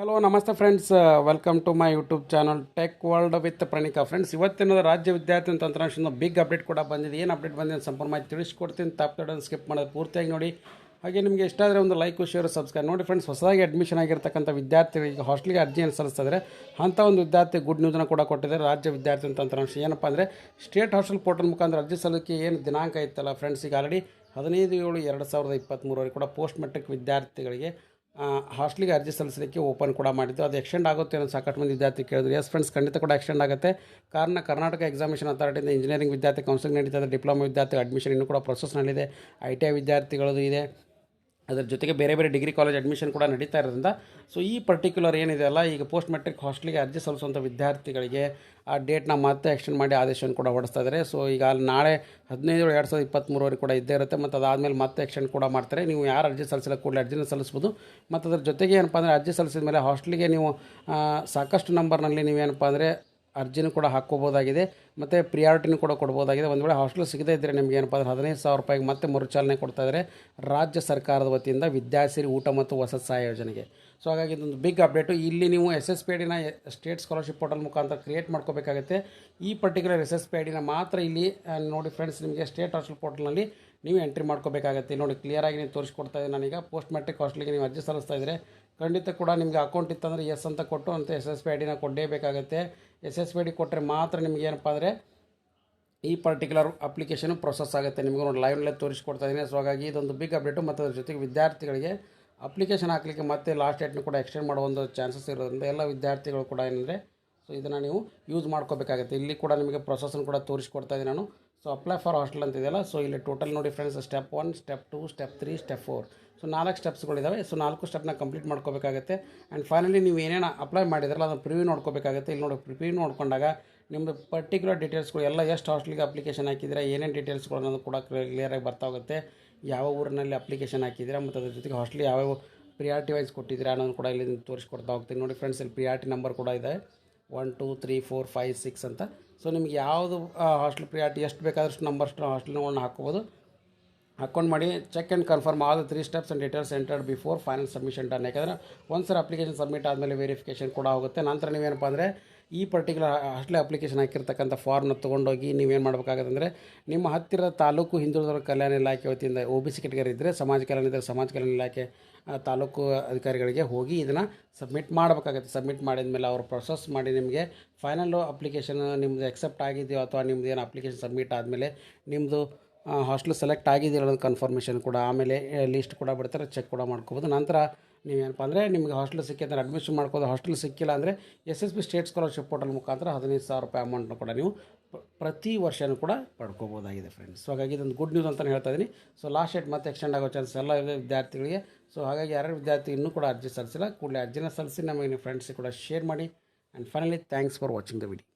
Hello ನಮಸ್ತೆ friends, welcome to my YouTube channel tech world with Pranika. Friends, ಇವತ್ತಿನ ರಾಜ್ಯ ವಿದ್ಯಾರ್ಥಿ ತಂತ್ರಾಂಶದ ಬಿಗ್ ಅಪ್ಡೇಟ್ ಕೂಡ ಬಂದಿದೆ. ಏನು ಅಪ್ಡೇಟ್ ಬಂದಿದೆ ಅಂತ ಸಂಪೂರ್ಣ ಮಾಹಿತಿ ತಿಳಿಸ್ಕೊಡ್ತೀನಿ. ತಪ್ಪು ಸ್ಕಿಪ್ ಮಾಡೋದು ಪೂರ್ತಿಯಾಗಿ ನೋಡಿ. ಹಾಗೆ ನಿಮಗೆ ಇಷ್ಟ ಆದರೆ ಒಂದು ಲೈಕ್, ಶೇರ್, ಸಬ್ಸ್ಕ್ರೈಬ್ ನೋಡಿ. ಫ್ರೆಂಡ್ಸ್, ಹೊಸದಾಗಿ ಅಡ್ಮಿಷನ್ ಆಗಿರ್ತಕ್ಕಂಥ ವಿದ್ಯಾರ್ಥಿಗಳಿಗೆ ಹಾಸ್ಟೆಲ್ಗೆ ಅರ್ಜಿಯನ್ನು ಸಲ್ಲಿಸ್ತಿದ್ರೆ ಅಂಥ ಒಂದು ವಿದ್ಯಾರ್ಥಿ ಗುಡ್ ನ್ಯೂಸನ್ನು ಕೂಡ ಕೊಟ್ಟಿದ್ದಾರೆ ರಾಜ್ಯ ವಿದ್ಯಾರ್ಥಿ ತಂತ್ರಾಂಶ. ಏನಪ್ಪ ಅಂದರೆ ಸ್ಟೇಟ್ ಹಾಸ್ಟೆಲ್ ಪೋರ್ಟಲ್ ಮುಖಾಂತರ ಅರ್ಜಿ ಸಲ್ಲಿಕೆ ಏನು ದಿನಾಂಕ ಇತ್ತಲ್ಲ ಫ್ರೆಂಡ್ಸ್, ಈಗ ಆಲ್ರೆಡಿ 15/7/2023 ಕೂಡ ಪೋಸ್ಟ್ ಮೆಟ್ರಿಕ್ ವಿದ್ಯಾರ್ಥಿಗಳಿಗೆ ಹಾಸ್ಟೆಲಿಗೆ ಅರ್ಜಿ ಸಲ್ಲಿಸಲಿಕ್ಕೆ ಓಪನ್ ಕೂಡ ಮಾಡಿದ್ದು. ಅದು ಎಕ್ಸ್ಟೆಂಡ್ ಆಗುತ್ತೆ ಅನ್ನೋ ಸಾಕಷ್ಟು ಮಂದಿ ವಿದ್ಯಾರ್ಥಿ ಕೇಳಿದ್ರು. ಎಸ್ ಫ್ರೆಂಡ್ಸ್, ಖಂಡಿತ ಕೂಡ ಎಕ್ಸ್ಟೆಂಡ್ ಆಗುತ್ತೆ. ಕಾರಣ ಕರ್ನಾಟಕ ಎಕ್ಸಾಮಿನೇಷನ್ ಅಥಾರಿಟಿಯಿಂದ ಇಂಜಿನಿಯರಿಂಗ್ ವಿದ್ಯಾರ್ಥಿ ಕೌನ್ಸಿಲಿಂಗ್ ನಡೀತಾ ಇದೆ. ಡಿಪ್ಲೊಮಾ ವಿದ್ಯಾರ್ಥಿ ಅಡ್ಮಿಷನ್ ಇನ್ನೂ ಕೂಡ ಪ್ರೊಸೆಸ್ನಲ್ಲಿದೆ. ITI ವಿದ್ಯಾರ್ಥಿಗಳದ್ದು ಇದೆ. ಅದರ ಜೊತೆಗೆ ಬೇರೆ ಬೇರೆ ಡಿಗ್ರಿ ಕಾಲೇಜ್ ಅಡ್ಮಿಷನ್ ಕೂಡ ನಡೀತಾ ಇರೋದ್ರಿಂದ ಸೊ ಈ ಪರ್ಟಿಕ್ಯುಲರ್ ಏನಿದೆ ಅಲ್ಲ, ಈಗ ಪೋಸ್ಟ್ ಮೆಟ್ರಿಕ್ ಹಾಸ್ಟೆಲಿಗೆ ಅರ್ಜಿ ಸಲ್ಲಿಸುವಂಥ ವಿದ್ಯಾರ್ಥಿಗಳಿಗೆ ಆ ಡೇಟ್ನ ಮತ್ತೆ ಎಕ್ಸ್ಟೆಂಡ್ ಮಾಡಿ ಆದೇಶವನ್ನು ಕೂಡ ಹೊಡಿಸ್ತಾ ಇದ್ದಾರೆ. ಸೊ ಈಗ ಅಲ್ಲಿ ನಾಳೆ 15/7/2023 ಕೂಡ ಇದ್ದೇ ಇರುತ್ತೆ. ಮತ್ತು ಅದಾದಮೇಲೆ ಮತ್ತೆ ಎಕ್ಸ್ಟೆಂಡ್ ಕೂಡ ಮಾಡ್ತಾರೆ. ನೀವು ಯಾರು ಅರ್ಜಿ ಸಲ್ಲಿಸಿಲ್ಲ ಕೂಡಲೇ ಅರ್ಜಿನ ಸಲ್ಲಿಸ್ಬೋದು. ಮತ್ತು ಅದ್ರ ಜೊತೆಗೆ ಏನಪ್ಪ ಅಂದರೆ ಅರ್ಜಿ ಸಲ್ಲಿಸಿದ ಮೇಲೆ ಹಾಸ್ಟೆಲಿಗೆ ನೀವು ಸಾಕಷ್ಟು ನಂಬರ್ನಲ್ಲಿ ನೀವೇನಪ್ಪ ಅಂದರೆ ಅರ್ಜಿನೂ ಕೂಡ ಹಾಕ್ಕೋಬೋದಾಗಿದೆ. ಮತ್ತು ಪ್ರಿಯಾರಿಟಿನೂ ಕೂಡ ಕೊಡ್ಬೋದಾಗಿದೆ. ಒಂದು ವೇಳೆ ಹಾಸ್ಟೆಲ್ ಸಿಗದೇ ಇದ್ದರೆ ನಿಮಗೆ ಏನಪ್ಪ ಅಂದರೆ 15,000 ರೂಪಾಯಿಗೆ ಮತ್ತೆ ಮರುಚಾಲನೆ ಕೊಡ್ತಾಯಿದ್ದಾರೆ ರಾಜ್ಯ ಸರ್ಕಾರದ ವತಿಯಿಂದ ವಿದ್ಯಾಸಿರಿ ಊಟ ಮತ್ತು ವಸತಿ ಸಹಾಯ ಯೋಜನೆಗೆ. ಸೊ ಹಾಗಾಗಿ ಇದೊಂದು ಬಿಗ್ ಅಪ್ಡೇಟು. ಇಲ್ಲಿ ನೀವು SSPIDನ ಸ್ಟೇಟ್ ಸ್ಕಾಲರ್ಶಿಪ್ ಪೋರ್ಟಲ್ ಮುಖಾಂತರ ಕ್ರಿಯೇಟ್ ಮಾಡ್ಕೋಬೇಕಾಗುತ್ತೆ. ಈ ಪರ್ಟಿಕ್ಯುಲರ್ SSPIDನ ಮಾತ್ರ ಇಲ್ಲಿ ನೋಡಿ ಫ್ರೆಂಡ್ಸ್, ನಿಮಗೆ ಸ್ಟೇಟ್ ಹಾಸ್ಟೆಲ್ ಪೋರ್ಟಲ್ನಲ್ಲಿ ನೀವು ಎಂಟ್ರಿ ಮಾಡ್ಕೋಬೇಕಾಗುತ್ತೆ. ನೋಡಿ ಕ್ಲಿಯರಾಗಿ ನೀವು ತೋರಿಸ್ಕೊಡ್ತಾ ಇದ್ದೀನಿ. ನಾನೀಗ ಪೋಸ್ಟ್ ಮೆಟ್ರಿಕ್ ಹಾಸ್ಟೆಲಿಗೆ ನೀವು ಅರ್ಜಿ ಸಲ್ಲಿಸ್ತಾ ಇದ್ದರೆ ಖಂಡಿತ ಕೂಡ ನಿಮಗೆ ಅಕೌಂಟ್ ಇತ್ತಂದರೆ ಎಸ್ ಅಂತ ಕೊಟ್ಟು ಅಂತ SSPIDನ ಕೊಡಲೇಬೇಕಾಗತ್ತೆ. SSPID ಕೊಟ್ಟರೆ ಮಾತ್ರ ನಿಮ್ಗೆ ಏನಪ್ಪ ಅಂದರೆ ಈ ಪರ್ಟಿಕ್ಯುಲರ್ ಅಪ್ಲಿಕೇಶನು ಪ್ರೊಸೆಸ್ ಆಗುತ್ತೆ. ನಿಮಗೆ ನೋಡಿ ಲೈವ್ನಲ್ಲೇ ತೋರಿಸ್ಕೊಡ್ತಾ ಇದ್ದೀನಿ. ಸೊ ಹಾಗಾಗಿ ಇದೊಂದು ಬಿಗ್ ಅಪ್ಡೇಟು. ಮತ್ತು ಅದ್ರ ಜೊತೆಗೆ ವಿದ್ಯಾರ್ಥಿಗಳಿಗೆ ಅಪ್ಲಿಕೇಶನ್ ಹಾಕಲಿಕ್ಕೆ ಮತ್ತೆ ಲಾಸ್ಟ್ ಡೇಟ್ನು ಕೂಡ ಎಕ್ಸ್ಟೆಂಡ್ ಮಾಡೋ ಒಂದು ಚಾನ್ಸಸ್ ಇರೋದ್ರಿಂದ ಎಲ್ಲ ವಿದ್ಯಾರ್ಥಿಗಳು ಕೂಡ ಏನಂದರೆ ಸೊ ಇದನ್ನು ನೀವು ಯೂಸ್ ಮಾಡ್ಕೋಬೇಕಾಗುತ್ತೆ. ಇಲ್ಲಿ ಕೂಡ ನಿಮಗೆ ಪ್ರೊಸೆಸನ್ನು ಕೂಡ ತೋರಿಸ್ಕೊಡ್ತಾ ಇದ್ದೀನಿ ನಾನು. ಸೊ ಅಪ್ಲೈ ಫಾರ್ ಹಾಸ್ಟೆಲ್ ಅಂತಿದೆಯಲ್ಲ, ಸೊ ಇಲ್ಲಿ ಟೋಟಲ್ ನೋಡಿ friends, step 1, step 2, step 3, step 4. So 4 ಸ್ಟೆಪ್ಸ್ಗಳಿದ್ದಾವೆ. ಸೊ 4 ಸ್ಟೆಪ್ನ ಕಂಪ್ಲೀಟ್ ಮಾಡ್ಕೋಬೇಕಾಗುತ್ತೆ. ಆ್ಯಂಡ್ ಫೈನಲಿ ನೀವು ಏನೇನು ಅಪ್ಲೈ ಮಾಡಿದ್ರಲ್ಲ ಅದನ್ನು ಪ್ರಿವ್ಯೂ ನೋಡ್ಕೋಬೇಕಾಗುತ್ತೆ. ಇಲ್ಲಿ ನೋಡಿ ಪ್ರಿವ್ಯೂ ನೋಡ್ಕೊಂಡಾಗ ನಿಮ್ಮದು ಪರ್ಟಿಕ್ಯುಲರ್ ಡೀಟೇಲ್ಸ್ಗಳು ಎಲ್ಲ ಎಷ್ಟು ಹಾಸ್ಟೆಲ್ಗೆ ಅಪ್ಲಿಕೇಶನ್ ಹಾಕಿದ್ದೀರಾ, ಏನೇನು ಡೀಟೇಲ್ಸ್ಗಳು ಅನ್ನೋದು ಕೂಡ ಕ್ಲಿಯರಾಗಿ ಬರ್ತಾ ಹೋಗುತ್ತೆ. ಯಾವ ಊರಿನಲ್ಲಿ ಅಪ್ಲಿಕೇಶನ್ ಹಾಕಿದ್ದೀರಾ ಮತ್ತು ಅದ್ರ ಜೊತೆಗೆ ಹಾಸ್ಟೆಲ್ ಯಾವ್ಯಾವ ಪ್ರಿಯಾರಿಟಿ ವೈಸ್ ಕೊಟ್ಟಿದ್ದೀರಾ ಅನ್ನೋದು ಕೂಡ ಇಲ್ಲಿ ತೋರಿಸ್ಕೊಡ್ತಾ ಹೋಗ್ತೀನಿ. ನೋಡಿ ಫ್ರೆಂಡ್ಸ್, ಇಲ್ಲಿ ಪ್ರಿಯಾರಿಟಿ ನಂಬರ್ ಕೂಡ ಇದೆ 1 2 3 4 5 6 ಅಂತ. ಸೊ ನಿಮ್ಗೆ ಯಾವುದು ಹಾಸ್ಟೆಲ್ ಪ್ರಿಯಾರಿಟಿ ಎಷ್ಟು ಬೇಕಾದಷ್ಟು ನಂಬರ್ಸ್ನ ಹಾಸ್ಟೆಲ್ಗಳನ್ನ ಹಾಕ್ಬೋದು. ಅಕೌಂಟ್ ಮಾಡಿ check and confirm all 3 steps and details entered before final submission done. ಯಾಕಂದರೆ ಒಂದು ಸರಿ ಅಪ್ಲಿಕೇಶನ್ ಸಬ್ಮಿಟ್ ಆದಮೇಲೆ ವೆರಿಫಿಕೇಷನ್ ಕೂಡ ಹೋಗುತ್ತೆ. ನಂತರ ನೀವೇನಪ್ಪ ಅಂದರೆ ಈ ಪರ್ಟಿಕ್ಯುಲರ್ ಹಾಸ್ಟೆಲ್ ಅಪ್ಲಿಕೇಶನ್ ಹಾಕಿರ್ತಕ್ಕಂಥ ಫಾರ್ಮ್ನ ತೊಗೊಂಡೋಗಿ ನೀವೇನು ಮಾಡಬೇಕಾಗುತ್ತೆ ಅಂದರೆ ನಿಮ್ಮ ಹತ್ತಿರದ ತಾಲೂಕು ಹಿಂದುಳಿದವರ ಕಲ್ಯಾಣ ಇಲಾಖೆ ವತಿಯಿಂದ OBC ಕೆಟಗರಿ ಇದ್ದರೆ ಸಮಾಜ ಕಲ್ಯಾಣ ಇದ್ದರೆ ಸಮಾಜ ಕಲ್ಯಾಣ ಇಲಾಖೆ ತಾಲೂಕು ಅಧಿಕಾರಿಗಳಿಗೆ ಹೋಗಿ ಇದನ್ನು ಸಬ್ಮಿಟ್ ಮಾಡಬೇಕಾಗುತ್ತೆ. ಸಬ್ಮಿಟ್ ಮಾಡಿದ ಮೇಲೆ ಅವರು ಪ್ರೊಸೆಸ್ ಮಾಡಿ ನಿಮಗೆ ಫೈನಲ್ಲು ಅಪ್ಲಿಕೇಶನ್ ನಿಮ್ಮದು ಎಕ್ಸೆಪ್ಟ್ ಆಗಿದೆಯೋ ಅಥವಾ ನಿಮ್ಮದು ಏನು ಅಪ್ಲಿಕೇಶನ್ ಸಬ್ಮಿಟ್ ಆದಮೇಲೆ ನಿಮ್ಮದು ಹಾಸ್ಟೆಲ್ ಸೆಲೆಕ್ಟ್ ಆಗಿದೆಯೋ ಅನ್ನೋದು ಕನ್ಫರ್ಮೇಷನ್ ಕೂಡ ಆಮೇಲೆ ಲಿಸ್ಟ್ ಕೂಡ ಬಿಡ್ತಾರೆ, ಚೆಕ್ ಕೂಡ ಮಾಡ್ಕೋಬೋದು. ನಂತರ ನೀವೇನಪ್ಪ ಅಂದರೆ ನಿಮಗೆ ಹಾಸ್ಟೆಲ್ ಸಿಕ್ಕಿದ್ರೆ ಅಡ್ಮಿಷನ್ ಮಾಡ್ಕೋದು. ಹಾಸ್ಟೆಲ್ ಸಿಕ್ಕಿಲ್ಲ ಅಂದರೆ SSB ಸ್ಟೇಟ್ ಸ್ಕಾಲರ್ಶಿಪ್ ಪೋರ್ಟಲ್ ಮುಖಾಂತರ 15,000 ರೂಪಾಯಿ ಅಮೌಂಟ್ನು ಕೂಡ ನೀವು ಪ್ರತಿ ವರ್ಷವೂ ಕೂಡ ಪಡ್ಕೋಬೋದಾಗಿದೆ ಫ್ರೆಂಡ್ಸ್. ಸೊ ಹಾಗಾಗಿ ಇದೊಂದು ಗುಡ್ ನ್ಯೂಸ್ ಅಂತಲೇ ಹೇಳ್ತಾ ಇದ್ದೀನಿ. ಸೊ ಲಾಸ್ಟ್ ಡೇಟ್ ಮತ್ತೆ ಎಕ್ಸ್ಟೆಂಡ್ ಆಗೋ ಚಾನ್ಸ್ ಎಲ್ಲ ಇದೆ ವಿದ್ಯಾರ್ಥಿಗಳಿಗೆ. ಸೊ ಹಾಗಾಗಿ ಯಾರ್ಯಾರು ವಿದ್ಯಾರ್ಥಿ ಇನ್ನೂ ಕೂಡ ಅರ್ಜಿ ಸಲ್ಲಿಸಿಲ್ಲ ಕೂಡಲೇ ಅರ್ಜಿನ ಸಲ್ಲಿಸಿ ನಮಗೆ ನಿಮ್ಮ ಫ್ರೆಂಡ್ಸಿಗೆ ಕೂಡ ಶೇರ್ ಮಾಡಿ. And finally thanks for watching the video.